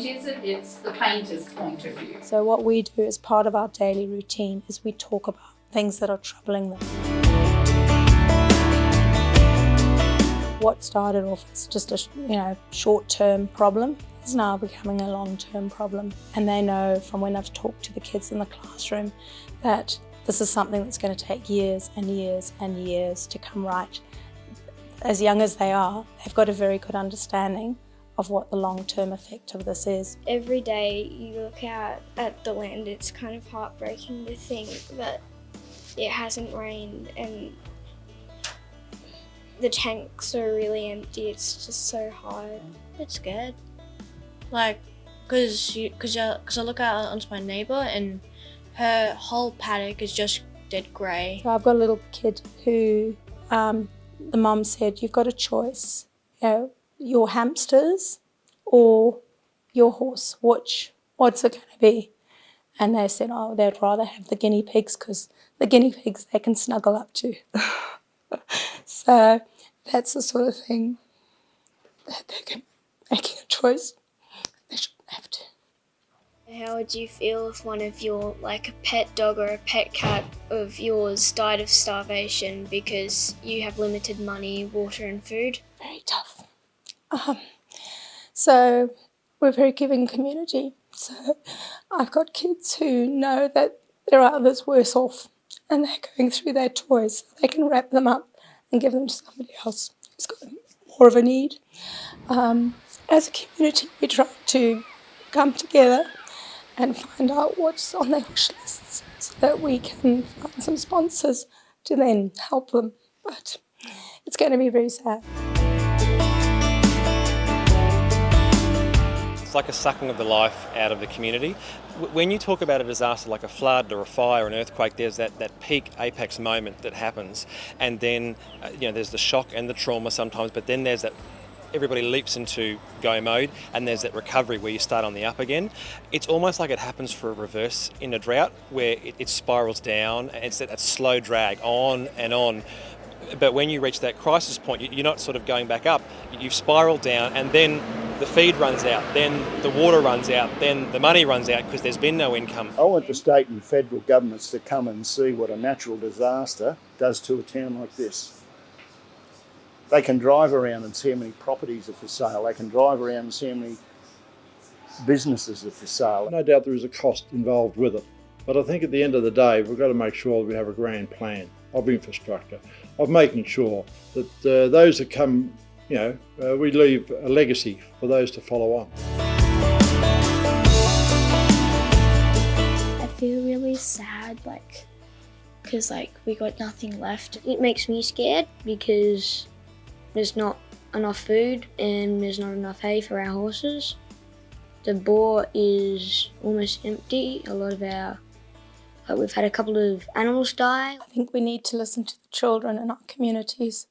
is it? It's the painter's point of view. So what we do as part of our daily routine is we talk about things that are troubling them. What started off as just a short-term problem is now becoming a long-term problem. And they know from when I've talked to the kids in the classroom that this is something that's going to take years and years and years to come right. As young as they are, they've got a very good understanding of what the long-term effect of this is. Every day you look out at the land, it's kind of heartbreaking to think that it hasn't rained and the tanks are really empty. It's just so hard. It's scared, like, cause I look out onto my neighbour and her whole paddock is just dead grey. So I've got a little kid who the mum said, you've got a choice, your hamsters or your horse, what's it going to be? And they said, oh, they'd rather have the guinea pigs because the guinea pigs they can snuggle up to. So that's the sort of thing that they can making a choice. They shouldn't have to. How would you feel if one of your, like a pet dog or a pet cat of yours died of starvation because you have limited money, water and food? Very tough. So we're a very giving community. So I've got kids who know that there are others worse off and they're going through their toys. So they can wrap them up and give them to somebody else who's got more of a need. As a community, we try to come together and find out what's on their wish lists so that we can find some sponsors to then help them. But it's going to be very sad. It's like a sucking of the life out of the community. When you talk about a disaster like a flood or a fire or an earthquake, there's that peak apex moment that happens, and then there's the shock and the trauma sometimes, but then there's that everybody leaps into go mode, and there's that recovery where you start on the up again. It's almost like it happens for a reverse in a drought where it spirals down, and it's that slow drag on and on. But when you reach that crisis point, you're not sort of going back up. You've spiraled down, and then the feed runs out, then the water runs out, then the money runs out because there's been no income. I want the state and federal governments to come and see what a natural disaster does to a town like this. They can drive around and see how many properties are for sale. They can drive around and see how many businesses are for sale. No doubt there is a cost involved with it. But I think at the end of the day, we've got to make sure that we have a grand plan of infrastructure, of making sure that those that come, we leave a legacy for those to follow on. I feel really sad, because we got nothing left. It makes me scared because there's not enough food and there's not enough hay for our horses. The bore is almost empty. A lot of we've had a couple of animals die. I think we need to listen to the children in our communities.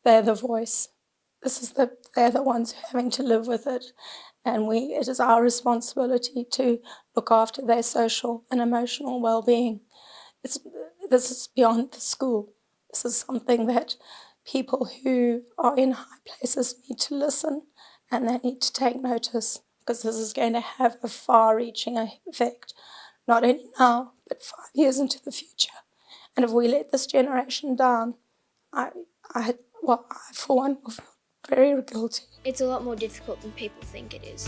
They're the voice. They're the ones who are having to live with it. And it is our responsibility to look after their social and emotional well-being. This is beyond the school. This is something that people who are in high places need to listen, and they need to take notice, because this is going to have a far-reaching effect, not only now, but 5 years into the future. And if we let this generation down, I for one, will feel very guilty. It's a lot more difficult than people think it is.